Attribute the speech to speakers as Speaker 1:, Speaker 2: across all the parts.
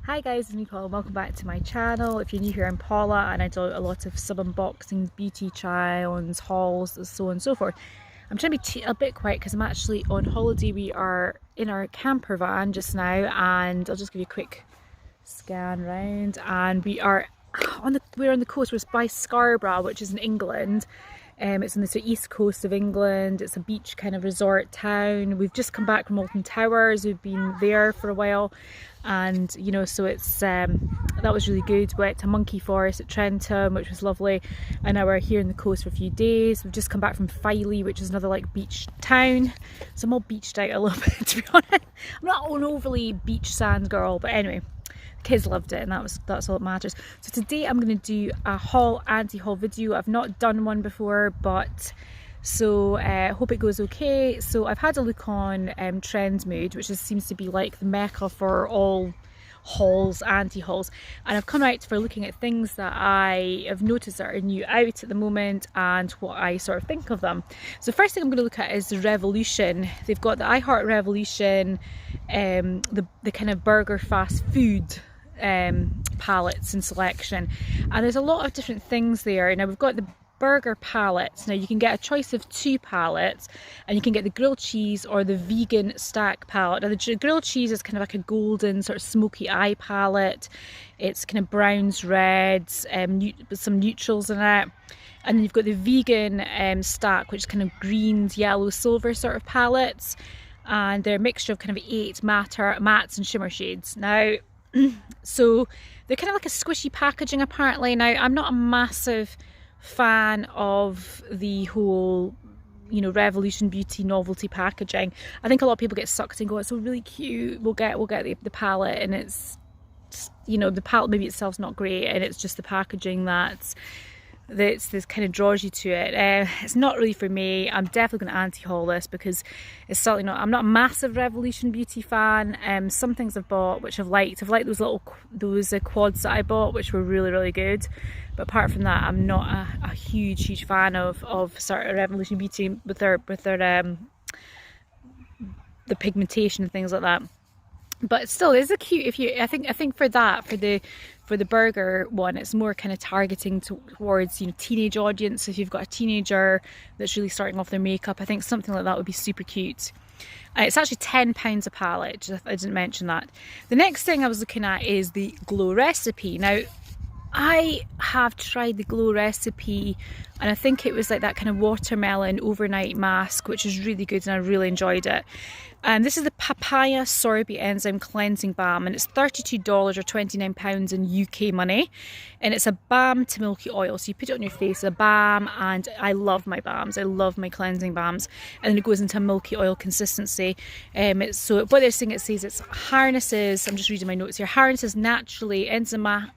Speaker 1: Hi guys, it's me Paula. Welcome back to my channel. If you're new here, I'm Paula and I do a lot of sub unboxings, beauty try-ons, hauls, so on and so forth. I'm trying to be a bit quiet because I'm actually on holiday. We are in our camper van just now, and I'll just give you a quick scan round. And we're on the coast. We're by Scarborough, which is in England. It's on the sort of east coast of England. It's a beach kind of resort town. We've just come back from Alton Towers. We've been there for a while, and you know, so it's that was really good. We went to Monkey Forest at Trentham, which was lovely, and now we're here on the coast for a few days. We've just come back from Filey, which is another like beach town, so I'm all beached out a little bit, to be honest. I'm not an overly beach sand girl, but anyway, kids loved it, and that's all that matters. So today I'm going to do a haul, anti-haul video. I've not done one before, but so hope it goes okay. So I've had a look on Trendmood, which seems to be like the mecca for all hauls, anti-hauls, and I've come out for looking at things that I have noticed that are new out at the moment and what I sort of think of them. So first thing I'm going to look at is the Revolution. They've got the I Heart Revolution, the kind of burger fast food palettes and selection, and there's a lot of different things there. Now we've got the burger palettes. Now you can get a choice of 2 palettes, and you can get the grilled cheese or the vegan stack palette. Now the grilled cheese is kind of like a golden sort of smoky eye palette. It's kind of browns, reds, with some neutrals in it. And then you've got the vegan stack, which is kind of greens, yellow, silver sort of palettes, and they're a mixture of kind of 8 mattes and shimmer shades. Now so they're kind of like a squishy packaging apparently. Now I'm not a massive fan of the whole, you know, Revolution Beauty novelty packaging. I think a lot of people get sucked and go, it's so really cute, we'll get the palette, and it's just, you know, the palette maybe itself's not great, and it's just the packaging that's this kind of draws you to it. It's not really for me. I'm definitely going to anti-haul this because it's certainly not. I'm not a massive Revolution Beauty fan. Some things I've bought which I've liked those quads that I bought, which were really good, but apart from that, I'm not a huge fan of sort of Revolution Beauty with their the pigmentation and things like that. But still, it's a cute. I think for the burger one, it's more kind of targeting towards, you know, teenage audience. So if you've got a teenager that's really starting off their makeup, I think something like that would be super cute. It's actually £10 a palette. I didn't mention that. The next thing I was looking at is the Glow Recipe. Now I have tried the Glow Recipe, and I think it was like that kind of watermelon overnight mask, which is really good, and I really enjoyed it. And this is the Papaya Sorbet Enzyme Cleansing Balm, and it's $32 or £29 in UK money, and it's a balm to milky oil. So you put it on your face, a balm, and I love my balms. I love my cleansing balms, and then it goes into a milky oil consistency. So what they're saying, it says it's harnesses, I'm just reading my notes here, harnesses naturally enzymatic,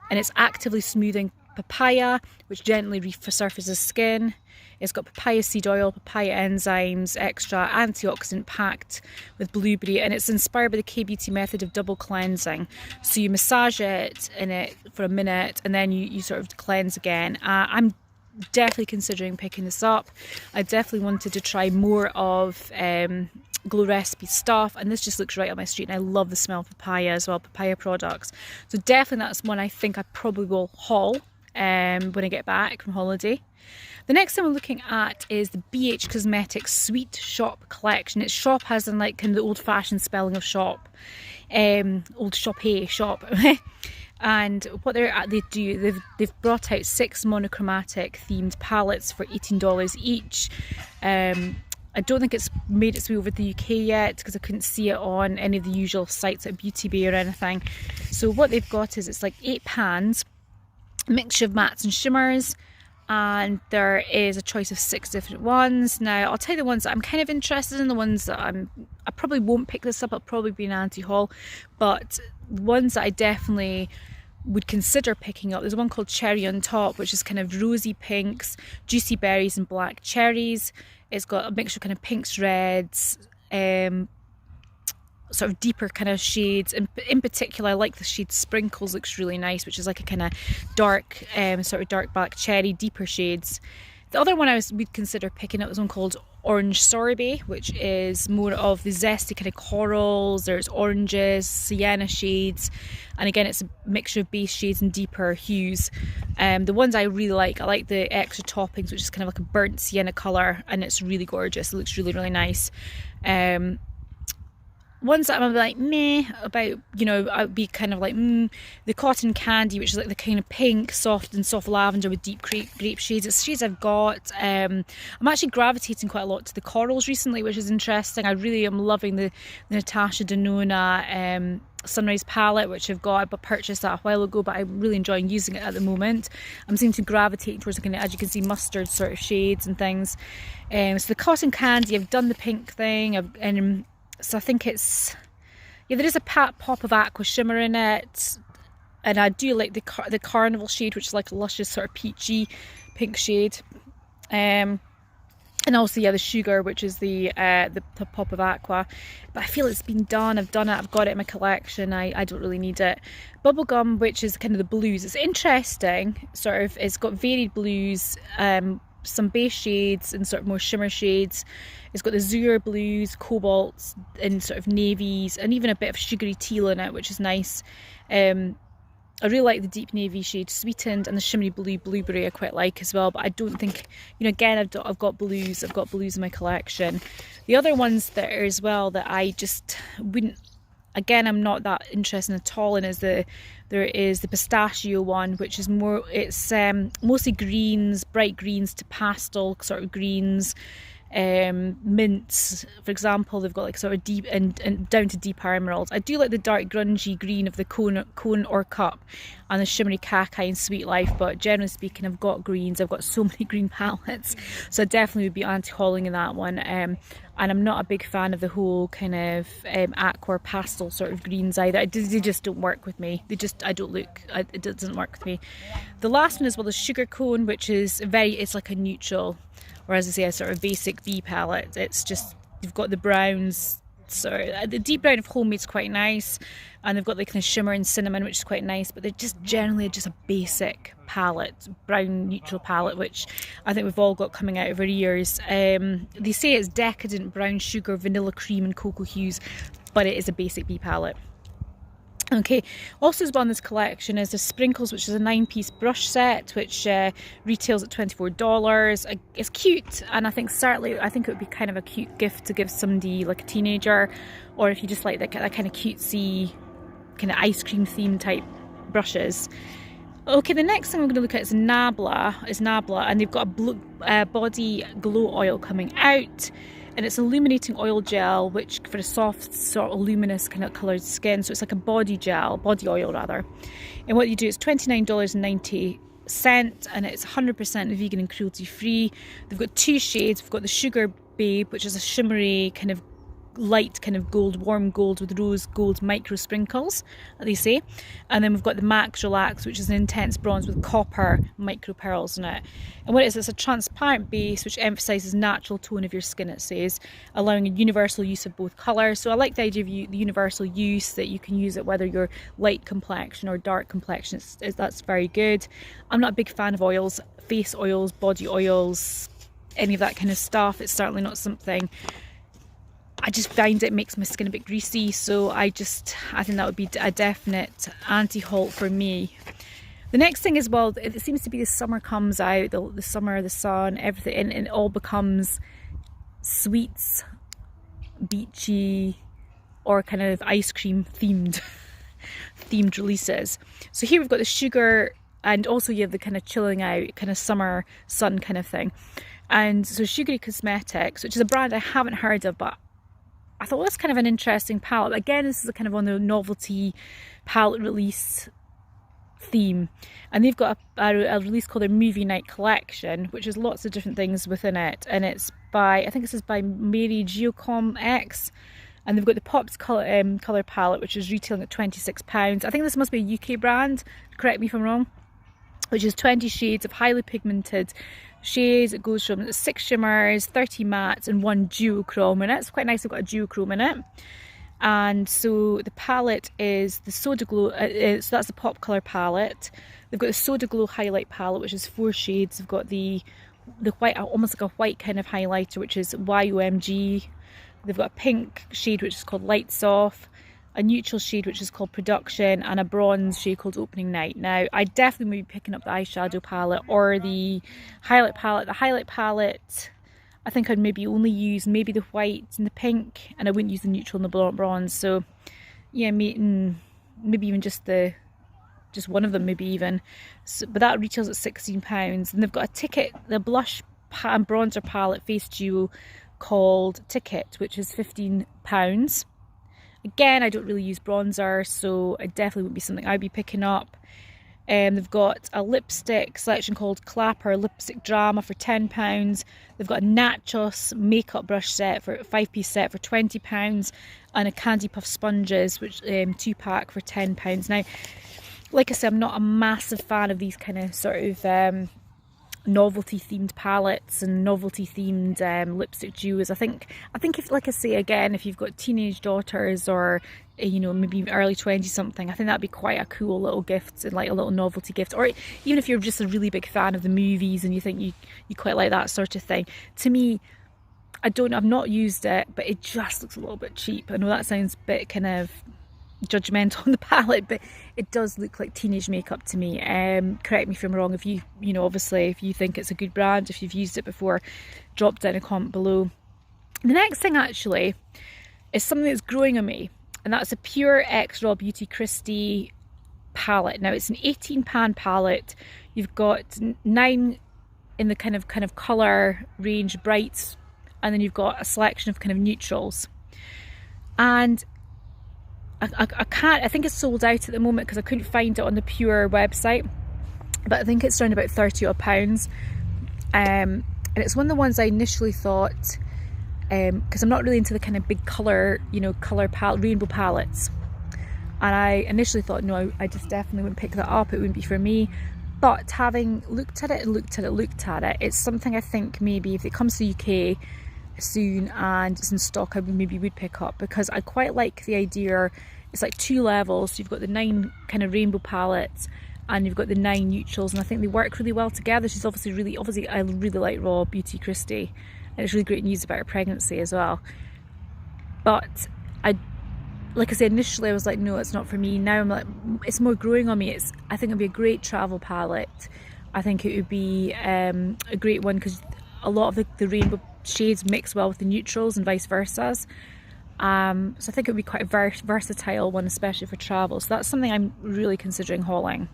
Speaker 1: and it's actively smoothing papaya, which gently resurfaces skin. It's got papaya seed oil, papaya enzymes, extra antioxidant packed with blueberry, and it's inspired by the K-Beauty method of double cleansing. So you massage it in it for a minute, and then you sort of cleanse again. I'm definitely considering picking this up. I definitely wanted to try more of Glow Recipe stuff, and this just looks right up my street, and I love the smell of papaya as well, papaya products. So definitely that's one I think I probably will haul when I get back from holiday. The next thing we're looking at is the BH Cosmetics Sweet Shop collection. It's shop as in like kind of the old-fashioned spelling of shop, old shop. And what they've brought out 6 monochromatic themed palettes for $18 each. I don't think it's made its way over to the UK yet because I couldn't see it on any of the usual sites like Beauty Bay or anything. So what they've got is it's like 8 pans, a mixture of mattes and shimmers, and there is a choice of 6 different ones. Now I'll tell you the ones that I'm kind of interested in, the ones that I probably won't pick this up, I'll probably be an anti-haul, but the ones that I definitely would consider picking up, there's one called Cherry on Top, which is kind of rosy pinks, juicy berries and black cherries. It's got a mixture of kind of pinks, reds, sort of deeper kind of shades. In particular, I like the shade Sprinkles, looks really nice, which is like a kind of dark, sort of dark black cherry, deeper shades. The other one would consider picking up is one called Orange Sorbet, which is more of the zesty kind of corals. There's oranges, sienna shades, and again it's a mixture of base shades and deeper hues. The ones I really like, I like the extra toppings, which is kind of like a burnt sienna colour, and it's really gorgeous. It looks really, really nice. Ones that I'm like meh about, you know, I'd be kind of like the Cotton Candy, which is like the kind of pink, soft lavender with deep grape shades. It's shades I've got. I'm actually gravitating quite a lot to the corals recently, which is interesting. I really am loving the Natasha Denona Sunrise palette, which I've got. I purchased that a while ago, but I'm really enjoying using it at the moment. I'm seeming to gravitate towards, kind of, as you can see, mustard sort of shades and things. So the Cotton Candy, I've done the pink thing, so I think it's, yeah, there is a pop of aqua shimmer in it, and I do like the Carnival shade, which is like a luscious sort of peachy pink shade, and also, yeah, the Sugar, which is the pop of aqua. But I feel it's been done. I've done it. I've got it in my collection. I don't really need it. Bubblegum, which is kind of the blues. It's interesting. Sort of, it's got varied blues. Some base shades and sort of more shimmer shades. It's got the Azure blues, cobalts, and sort of navies, and even a bit of sugary teal in it, which is nice. I really like the deep navy shade Sweetened, and the shimmery blue Blueberry I quite like as well. But I don't think, you know, again, I've got blues. I've got blues in my collection. The other ones that are as well that I just wouldn't, again, I'm not that interested in at all in, there is the pistachio one, which is more, it's mostly greens, bright greens to pastel sort of greens. Mints, for example, they've got like sort of deep and down to deeper emeralds. I do like the dark grungy green of the cone or cup, and the shimmery Kaki and Sweet Life, but generally speaking, I've got greens. I've got so many green palettes, so I definitely would be anti-hauling in that one. And I'm not a big fan of the whole kind of aqua pastel sort of greens either. They just don't work with me. It doesn't work with me. The last one is, well, the Sugar Cone, which is it's like a neutral, or as I say, a sort of basic B palette. It's just, you've got the browns, the deep brown of Homemade's quite nice, and they've got the kind of shimmer and cinnamon, which is quite nice, but they're just generally just a basic palette, brown neutral palette, which I think we've all got coming out over years. They say it's decadent brown sugar, vanilla cream and cocoa hues, but it is a basic B palette. Okay, also as well in this collection is the Sprinkles, which is a 9-piece brush set, which retails at $24. It's cute, and I think it would be kind of a cute gift to give somebody like a teenager, or if you just like that kind of cutesy, kind of ice cream theme type brushes. Okay, the next thing I'm going to look at is Nabla, and they've got a blue, body glow oil coming out. And it's illuminating oil gel, which for a soft, sort of luminous kind of coloured skin. So it's like a body oil rather. And what you do is $29.90, and it's 100% vegan and cruelty free. They've got two shades. We've got the Sugar Babe, which is a shimmery kind of light kind of gold, warm gold with rose gold micro sprinkles, they say. And then we've got the Max Relax, which is an intense bronze with copper micro pearls in it. And what it is, it's a transparent base which emphasises natural tone of your skin, it says, allowing a universal use of both colours. So I like the idea of the universal use, that you can use it whether you're light complexion or dark complexion. That's very good. I'm not a big fan of oils, face oils, body oils, any of that kind of stuff. It's certainly not something, I just find it makes my skin a bit greasy, so I think that would be a definite anti-haul for me. The next thing is, well, it seems to be the summer comes out, the summer, the sun, everything, and it all becomes sweets, beachy, or kind of ice cream themed releases. So here we've got the Sugar, and also you have the kind of chilling out, kind of summer sun kind of thing. And so Sugary Cosmetics, which is a brand I haven't heard of, but I thought, well, that's kind of an interesting palette. Again, this is a kind of on the novelty palette release theme. And they've got a release called their Movie Night Collection, which has lots of different things within it. And it's by, I think this is by Mary Geocom X. And they've got the Pops colour palette, which is retailing at £26. I think this must be a UK brand, correct me if I'm wrong, which is 20 shades of highly pigmented shades. It goes from 6 shimmers, 30 mattes and 1 duochrome in it. It's quite nice, they've got a duochrome in it. And so the palette is the Soda Glow, so that's the Pop Colour palette. They've got the Soda Glow highlight palette, which is 4 shades. They've got the the white, almost like a white kind of highlighter, which is YOMG. They've got a pink shade which is called Lights Off, a neutral shade which is called Production, and a bronze shade called Opening Night. Now, I definitely would be picking up the eyeshadow palette or the highlight palette. The highlight palette, I think I'd maybe only use maybe the white and the pink, and I wouldn't use the neutral and the bronze. So yeah, maybe even just one of them, maybe even. So, but that retails at £16, and they've got a Ticket, the blush and bronzer palette face duo called Ticket, which is £15. Again, I don't really use bronzer, so it definitely wouldn't be something I'd be picking up. They've got a lipstick selection called Clapper Lipstick Drama for £10. They've got a Nachos makeup brush set for a 5-piece set for £20, and a Candy Puff sponges, which 2-pack for £10. Now, like I said, I'm not a massive fan of these kind of sort of novelty themed palettes and novelty themed lipstick duos. I think if, like I say again, if you've got teenage daughters or you know, maybe early 20 something, I think that'd be quite a cool little gift, and like a little novelty gift. Or even if you're just a really big fan of the movies and you think you quite like that sort of thing. To me, I've not used it, but it just looks a little bit cheap. I know that sounds a bit kind of judgmental on the palette, but it does look like teenage makeup to me. Correct me if I'm wrong. If you know, obviously, if you think it's a good brand, if you've used it before, drop down a comment below. The next thing actually is something that's growing on me, and that's a Pure X Raw Beauty Kristi palette. Now, it's an 18-pan palette. You've got 9 in the kind of colour range, brights, and then you've got a selection of kind of neutrals. And I think it's sold out at the moment because I couldn't find it on the Pure website, but I think it's around about £30 odd. And it's one of the ones I initially thought, because I'm not really into the kind of big colour, you know, rainbow palettes, and I initially thought, no, I just definitely wouldn't pick that up, it wouldn't be for me. But having looked at it, it's something I think maybe if it comes to the UK soon and it's in stock, I maybe would pick up, because I quite like the idea. It's like 2 levels, so you've got the 9 kind of rainbow palettes and you've got the 9 neutrals, and I think they work really well together. She's obviously I really like Raw Beauty Kristi, and it's really great news about her pregnancy as well. But like I said, initially I was like, no, it's not for me. Now I'm like, it's more growing on me. I think it'd be a great travel palette. I think it would be a great one because a lot of the rainbow shades mix well with the neutrals and vice versa. So I think it would be quite a versatile one, especially for travel. So that's something I'm really considering hauling.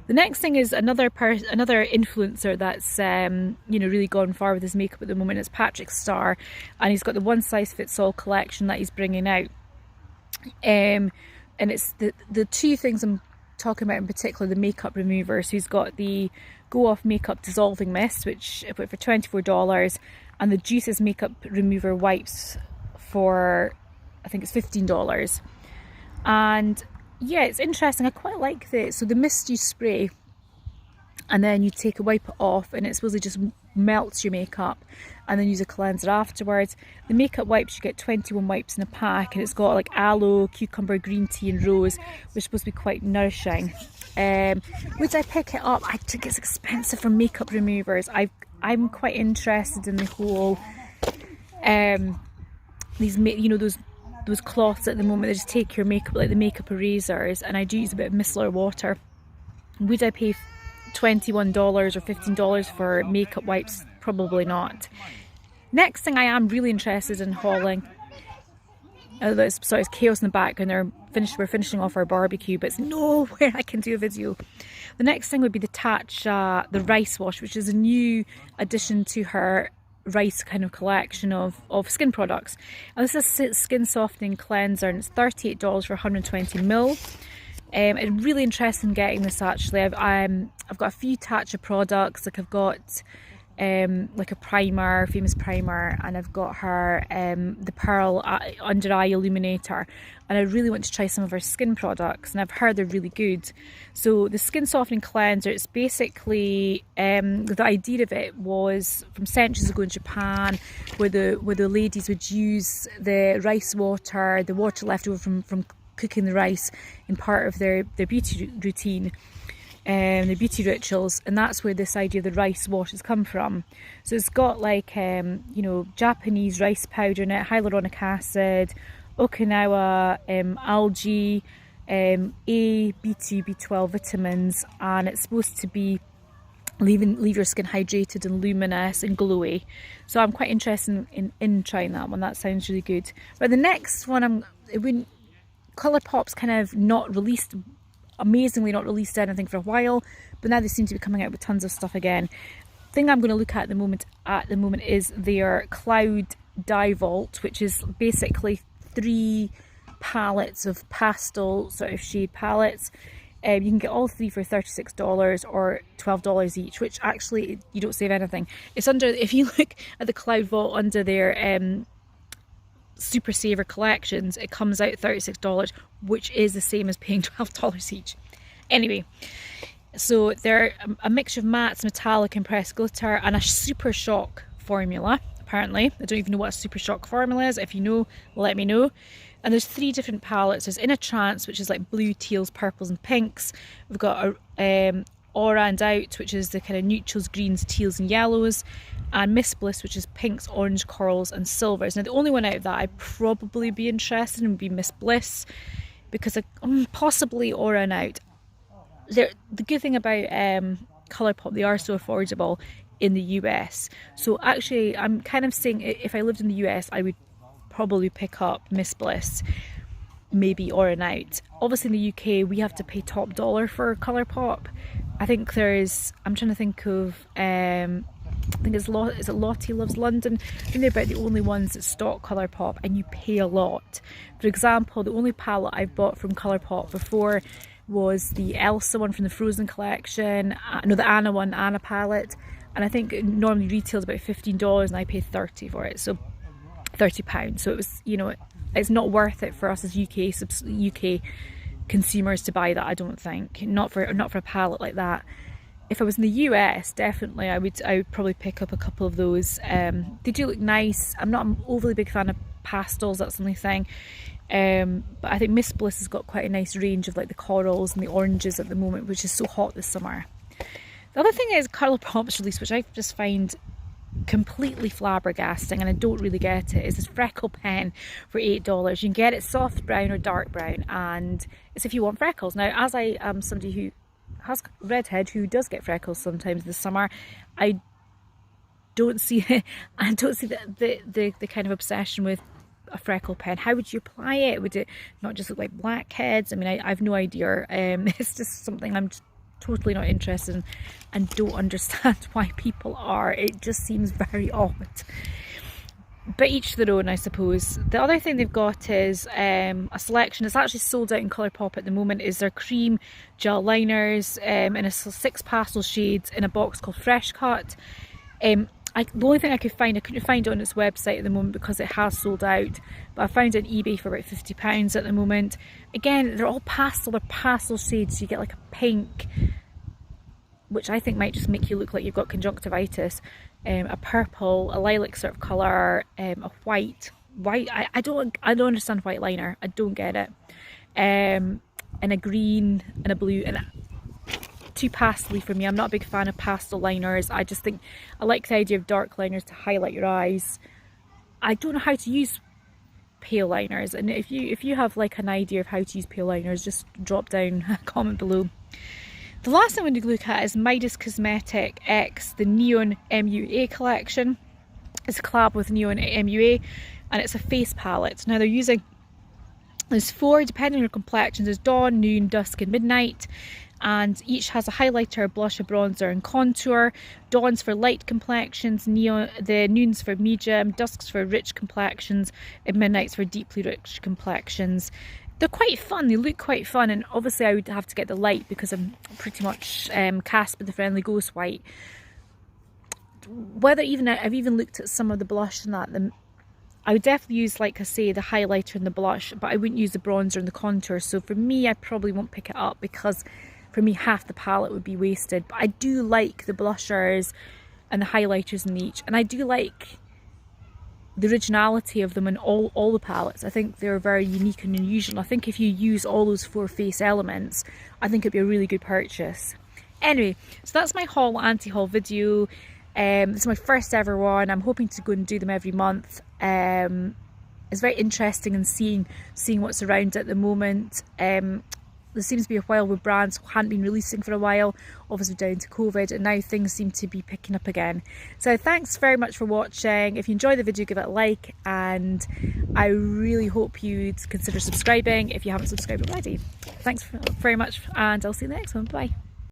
Speaker 1: The next thing is another influencer that's you know, really gone far with his makeup at the moment. It's Patrick Starr, and he's got the One Size Fits All collection that he's bringing out. And it's the 2 things I'm talking about in particular, the makeup removers. So he's got the Go Off Makeup Dissolving Mist, which I put for $24, and the Juices Makeup Remover Wipes for, I think it's $15. And yeah, it's interesting. I quite like this. So the mist you spray, and then you wipe it off, and it supposedly just melts your makeup, and then use a cleanser afterwards. The makeup wipes, you get 21 wipes in a pack, and it's got like aloe, cucumber, green tea and rose, which is supposed to be quite nourishing. Would I pick it up? I think it's expensive for makeup removers. I'm quite interested in the whole these, you know, those cloths at the moment that just take your makeup, like the makeup erasers, and I do use a bit of micellar water. Would I pay $21 or $15 for makeup wipes? Probably not. Next thing I am really interested in hauling, sorry, it's chaos in the background. We're finishing off our barbecue, but it's nowhere I can do a video. The next thing would be the Tatcha, the rice wash, which is a new addition to her rice kind of collection of skin products. And this is a skin softening cleanser, and it's $38 for 120ml. I'm really interested in getting this actually. I've got a few Tatcha products, like I've got like a primer, famous primer, and I've got her the Pearl Under Eye Illuminator, and I really want to try some of her skin products, and I've heard they're really good. So the skin softening cleanser, it's basically the idea of it was from centuries ago in Japan, where the ladies would use the rice water, the water left over from cooking the rice in part of their beauty routine, the Beauty Rituals, and that's where this idea of the rice wash has come from. So it's got like you know, Japanese rice powder in it, hyaluronic acid, Okinawa algae, A, B2, B12 vitamins, and it's supposed to be leave your skin hydrated and luminous and glowy. So I'm quite interested in trying that one. That sounds really good. But the next one, Colourpop's kind of not released, amazingly not released anything for a while, but now they seem to be coming out with tons of stuff again. The thing I'm going to look at the moment is their Cloud Dye Vault, which is basically 3 palettes of pastel sort of shade palettes. You can get all 3 for $36 or $12 each, which actually you don't save anything. It's under, if you look at the Cloud Vault under their Super Saver collections, it comes out $36, which is the same as paying $12 each. Anyway, so they're a mixture of mattes, metallic, and pressed glitter, and a Super Shock formula, apparently. I don't even know what a Super Shock formula is. If you know, let me know. And there's 3 different palettes. There's In a Trance, which is like blue, teals, purples, and pinks. We've got Aura and Out, which is the kind of neutrals, greens, teals, and yellows. And Miss Bliss, which is pinks, orange, corals, and silvers. Now, the only one out of that I'd probably be interested in would be Miss Bliss, because possibly Aura and Out. The good thing about Colourpop, they are so affordable in the US. So actually, I'm kind of saying if I lived in the US, I would probably pick up Miss Bliss, maybe Aura and Out. Obviously, in the UK, we have to pay top dollar for Colourpop. I think there's, I'm trying to think of, I think is it Lottie Loves London? I think they're about the only ones that stock Colourpop, and you pay a lot. For example, the only palette I've bought from Colourpop before was the Elsa one from the Frozen collection, no, the Anna one, Anna palette, and I think it normally retails about $15 and I paid $30 for it, so £30. So it was, you know, it's not worth it for us as UK consumers to buy that, I don't think. Not for a palette like that. If I was in the US, definitely I would probably pick up a couple of those. They do look nice. I'm not an overly big fan of pastels, that's the only thing. But I think Miss Bliss has got quite a nice range of like the corals and the oranges at the moment, which is so hot this summer. The other thing is Colourpop's release, which I just find completely flabbergasting, and I don't really get it, is this freckle pen for $8. You can get it soft brown or dark brown, and it's if you want freckles. Now, as I am somebody who has redhead who does get freckles sometimes this summer, I don't see the kind of obsession with a freckle pen. How would you apply it? Would it not just look like blackheads? I mean, I have no idea. It's just something I'm just totally not interested in and don't understand why people are. It just seems very odd. But each to their own, I suppose. The other thing they've got is a selection. It's actually sold out in Colourpop at the moment. Is their cream gel liners in 6 pastel shades in a box called Fresh Cut. The only thing I couldn't find it on its website at the moment because it has sold out, but I found it on eBay for about £50 at the moment. Again, they're all pastel, they're pastel shades, so you get like a pink, which I think might just make you look like you've got conjunctivitis, a purple, a lilac sort of colour, a white, I don't understand white liner, I don't get it, and a green and a blue, and too pastely for me. I'm not a big fan of pastel liners. I just think I like the idea of dark liners to highlight your eyes. I don't know how to use pale liners, and if you have like an idea of how to use pale liners, just drop down a comment below. The last thing I'm going to look at is Midas Cosmetic X, the Neon MUA collection. It's a collab with Neon MUA, and it's a face palette. Now there's 4 depending on your complexion. There's dawn, noon, dusk, and midnight. And each has a highlighter, a blush, a bronzer, and contour. Dawn's for light complexions, the noon's for medium, dusk's for rich complexions, and midnight's for deeply rich complexions. They're quite fun, they look quite fun, and obviously I would have to get the light because I'm pretty much Casper the Friendly Ghost white. I've even looked at some of the blush and that. I would definitely use, like I say, the highlighter and the blush, but I wouldn't use the bronzer and the contour. So for me, I probably won't pick it up because for me, half the palette would be wasted. But I do like the blushers and the highlighters in each. And I do like the originality of them in all the palettes. I think they're very unique and unusual. I think if you use all those 4 face elements, I think it'd be a really good purchase. Anyway, so that's my haul, anti-haul video. This is my first ever one. I'm hoping to go and do them every month. It's very interesting and seeing what's around at the moment. There seems to be a while where brands hadn't been releasing for a while, obviously down to COVID, and now things seem to be picking up again. So thanks very much for watching. If you enjoyed the video, give it a like, and I really hope you'd consider subscribing if you haven't subscribed already. Thanks very much, and I'll see you in the next one. Bye.